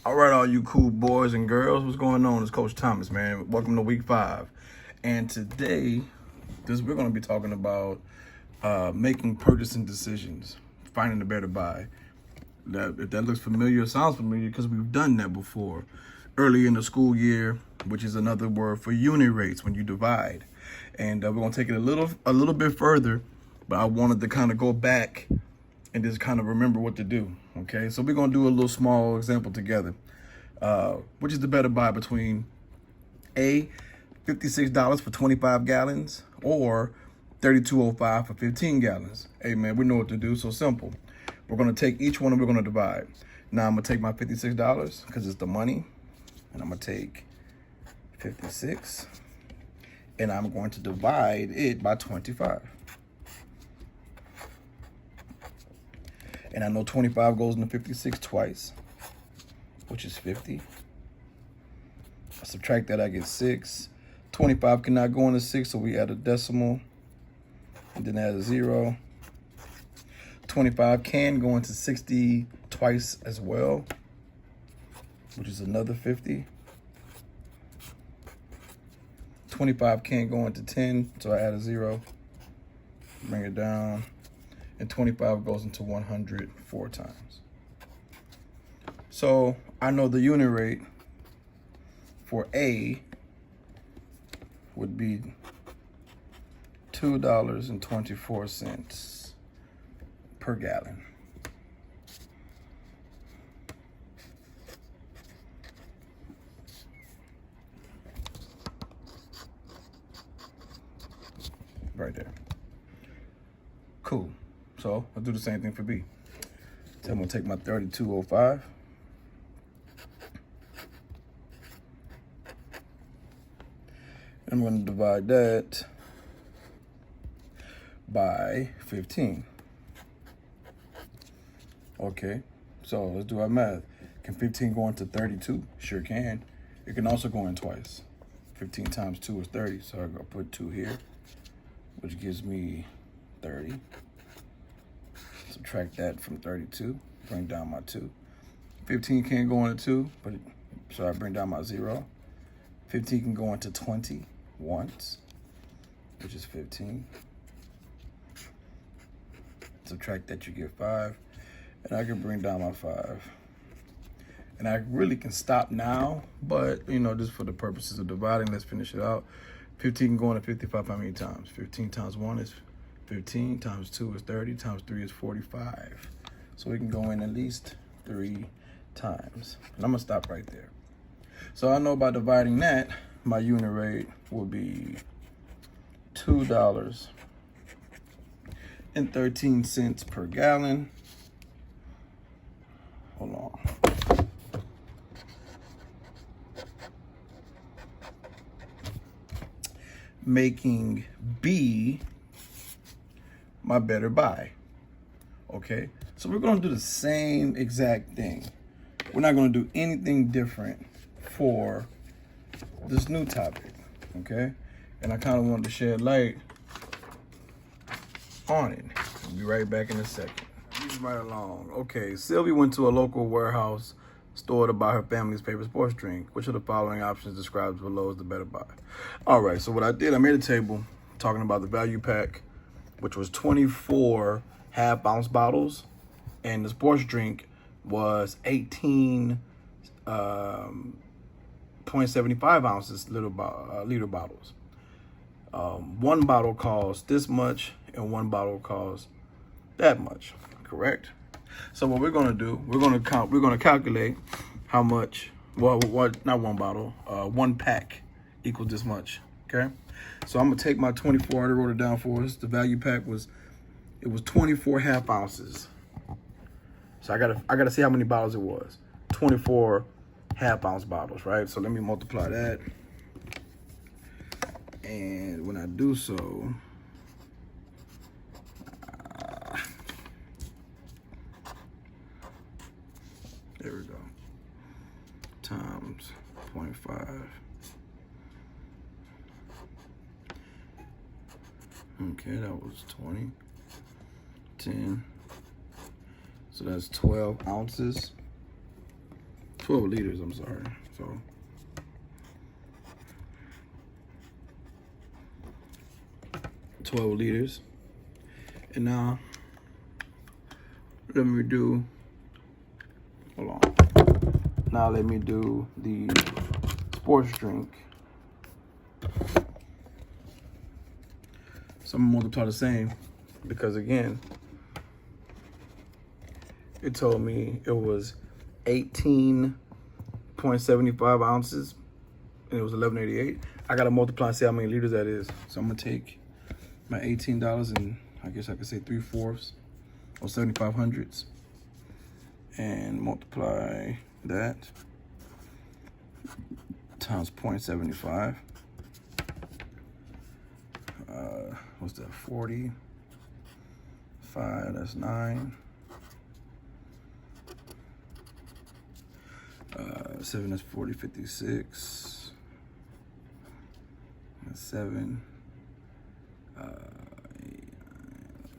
All right, all you cool boys and girls, what's going on? It's Coach Thomas, man. Welcome to week 5. And today, we're going to be talking about making purchasing decisions, finding a better buy. If that looks familiar, sounds familiar, because we've done that before. Early in the school year, which is another word for unit rates, when you divide. And we're going to take it a little bit further, but I wanted to kind of go back and just kind of remember what to do. Okay, so we're gonna do a little small example together. Which is the better buy between A, $56 for 25 gallons or $32.05 for 15 gallons? Hey man, we know what to do, so simple. We're gonna take each one and we're gonna divide. Now I'm gonna take my $56 because it's the money, and I'm gonna take 56 and I'm going to divide it by 25. And I know 25 goes into 56 twice, which is 50. I subtract that, I get 6. 25 cannot go into 6, so we add a decimal and then add a 0. 25 can go into 60 twice as well, which is another 50. 25 can't go into 10, so I add a 0, bring it down. And 25 goes into 100 4 times. So I know the unit rate for A would be $2.24 per gallon. Right there. Cool. So I'll do the same thing for B. So I'm gonna take my $32.05. I'm gonna divide that by 15. Okay, so let's do our math. Can 15 go into 32? Sure can. It can also go in twice. 15 times 2 is 30, so I'm gonna put 2 here, which gives me 30. Subtract that from 32, bring down my 2. 15 can't go into 2, so I bring down my 0. 15 can go into 20 once, which is 15. Subtract that, you get 5. And I can bring down my 5. And I really can stop now, but, just for the purposes of dividing, let's finish it out. 15 can go into 55 how many times? 15 times 1 is 15, times 2 is 30, times 3 is 45. So we can go in at least 3 times. And I'm gonna stop right there. So I know by dividing that, my unit rate will be $2.13 per gallon. Hold on. Making B my better buy. Okay, so we're gonna do the same exact thing. We're not gonna do anything different for this new topic, okay? And I kind of wanted to shed light on it. I'll be right back in a second. Moving right along. Okay, Sylvie went to a local warehouse store to buy her family's favorite sports drink. Which of the following options described below is the better buy? All right, so what I did, I made a table talking about the value pack, which was 24 half-ounce bottles, and the sports drink was 18.75 ounces liter bottles. One bottle costs this much, and one bottle costs that much. Correct. So what we're gonna do, we're gonna calculate how much. Well, not one bottle. One pack equals this much. Okay. So I'm gonna take my 24. I already wrote it down for us. The value pack was 24 half ounces. So I gotta see how many bottles it was. 24 half-ounce bottles, right? So let me multiply that. And when I do so, there we go, times 0.5. Okay, that was 20, 10. So that's 12 ounces. 12 liters, I'm sorry. So $12. And now let me do, hold on. Now let me do the sports drink. So I'm gonna multiply the same because again, it told me it was 18.75 ounces and it was $11.88. I gotta multiply and see how many liters that is. So I'm gonna take my $18 and I guess I could say 3/4 or 75 hundredths and multiply that times 0.75. What's that? 40. 5, that's 9. 7, that's 40, 56. That's 7.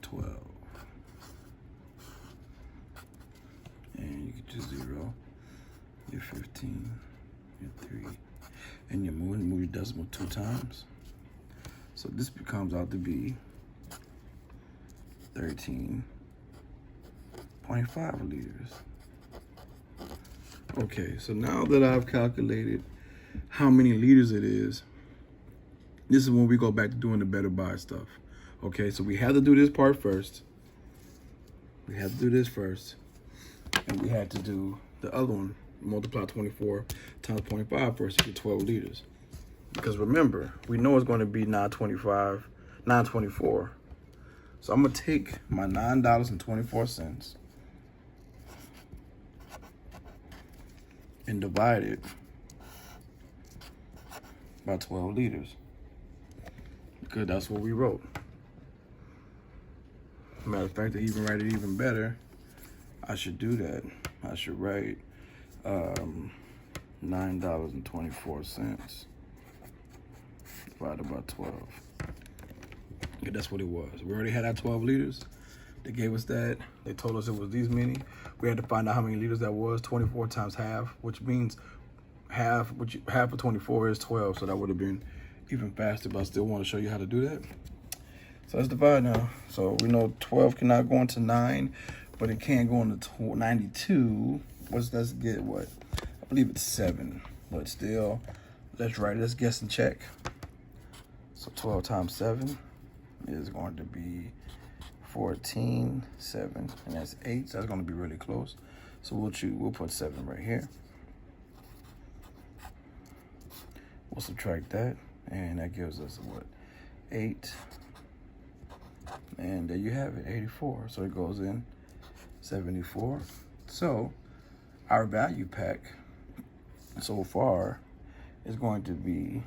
12. And you get your 0, your 15, your 3, and you move your decimal 2 times. So this becomes out to be 13.5 liters. Okay, so now that I've calculated how many liters it is, this is when we go back to doing the better buy stuff. Okay, so we had to do this part first. We had to do this first. And we had to do the other one, multiply 24 times 0.5 first to get 12 liters. Because remember, we know it's going to be 9.24. So I'm going to take my $9.24 and divide it by 12 liters. Because that's what we wrote. Matter of fact, to even write it even better, I should do that. I should write $9.24 divided by 12. Yeah, that's what it was. We already had our 12 liters. They gave us that. They told us it was these many. We had to find out how many liters that was. 24 times half, which means half of 24 is 12. So that would have been even faster, but I still want to show you how to do that. So let's divide now. So we know 12 cannot go into 9, but it can go into 92. Let's get what? I believe it's 7, but still, let's write it. Let's guess and check. So 12 times 7 is going to be 14, 7, and that's 8. So that's going to be really close. So we'll put 7 right here. We'll subtract that, and that gives us what? 8. And there you have it, 84. So it goes in 74. So our value pack so far is going to be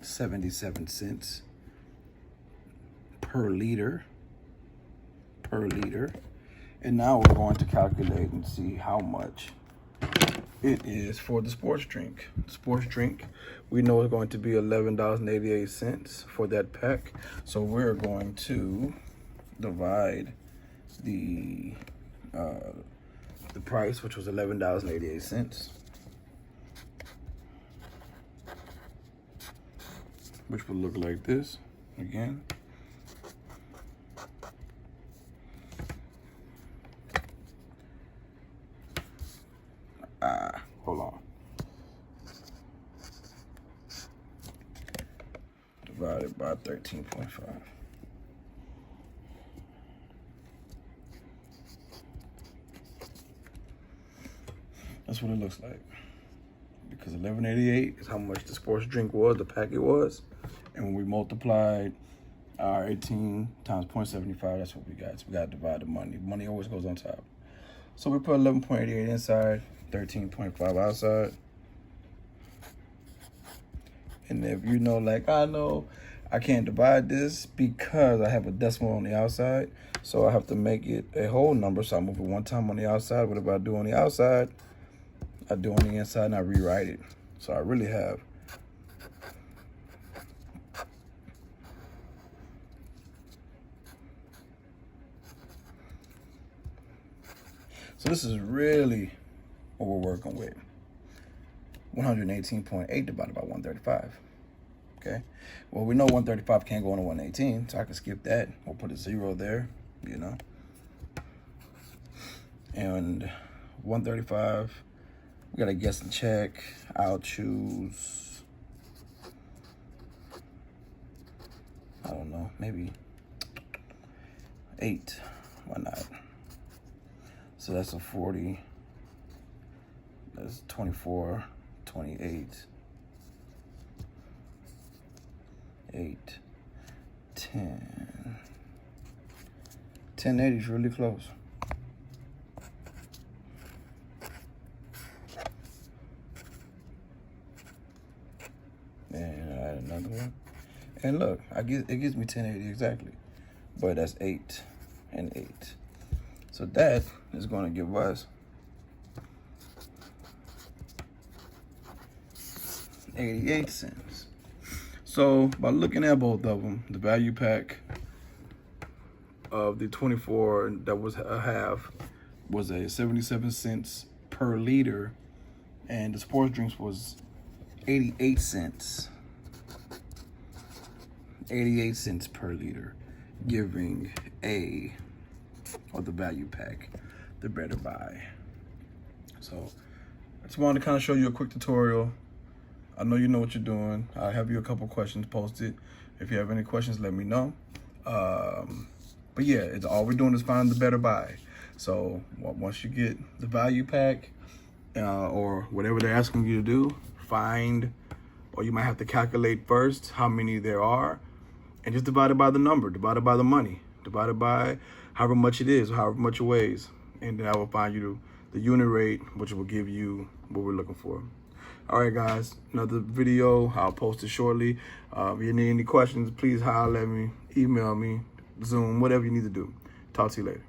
77 cents per liter. And now we're going to calculate and see how much it is for the sports drink. Sports drink, we know it's going to be $11.88 for that pack. So we're going to divide the price, which was $11.88, which would look like this again. Hold on. Divided by 13.5. That's what it looks like. Because $11.88 is how much the sports drink was, the packet was. And when we multiplied our 18 times 0.75, that's what we got. So we got to divide the money. Money always goes on top. So we put 11.88 inside, 13.5 outside. And if you know, like I know, I can't divide this because I have a decimal on the outside. So I have to make it a whole number. So I move it one time on the outside. Whatever I do on the outside, I do on the inside and I rewrite it. So I really have So this is really what we're working with. 118.8 divided by 135. Okay. Well, we know 135 can't go into 118, so I can skip that. We'll put a 0 there, you know. And 135, we got to guess and check. I'll choose, I don't know, maybe 8. Why not? So that's a 40. That's 24, 28, 8, 10. 1080 is really close. And I add another one. And look, it gives me 1080 exactly. But that's 8 and 8. So that is going to give us 88 cents. So by looking at both of them, the value pack of the 24 that was a half was a 77 cents per liter, and the sports drinks was 88 cents. 88 cents per liter, giving A, or the value pack, the better buy. So I just wanted to kind of show you a quick tutorial. I know you know what you're doing. I have you a couple questions posted. If you have any questions, let me know. But yeah, it's all we're doing is find the better buy. So once you get the value pack or whatever they're asking you to do, find, or you might have to calculate first how many there are, and just divide it by the number, divide it by the money, divide it by however much it is, however much it weighs, and then I will find you the unit rate, which will give you what we're looking for. All right, guys, another video. I'll post it shortly. If you need any questions, please holler at me, email me, Zoom, whatever you need to do. Talk to you later.